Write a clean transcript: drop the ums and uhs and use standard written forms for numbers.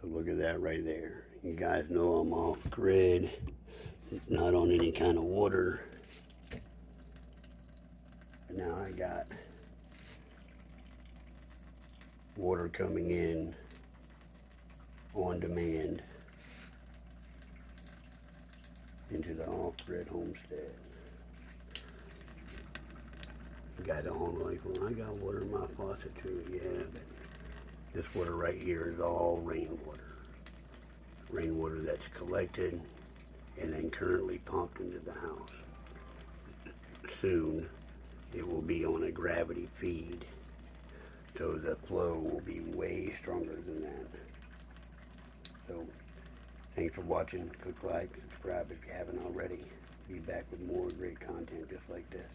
So look at that right there. You guys know I'm off grid, not on any kind of water. But now I got water coming in on demand into the off-grid homestead. You guys at home are like, well, I got water in my faucet too. Yeah, but this water right here is all rainwater. Rainwater that's collected and then currently pumped into the house. Soon it will be on a gravity feed, so the flow will be way stronger than that. So thanks for watching. Click like, subscribe if you haven't already. Be back with more great content just like this.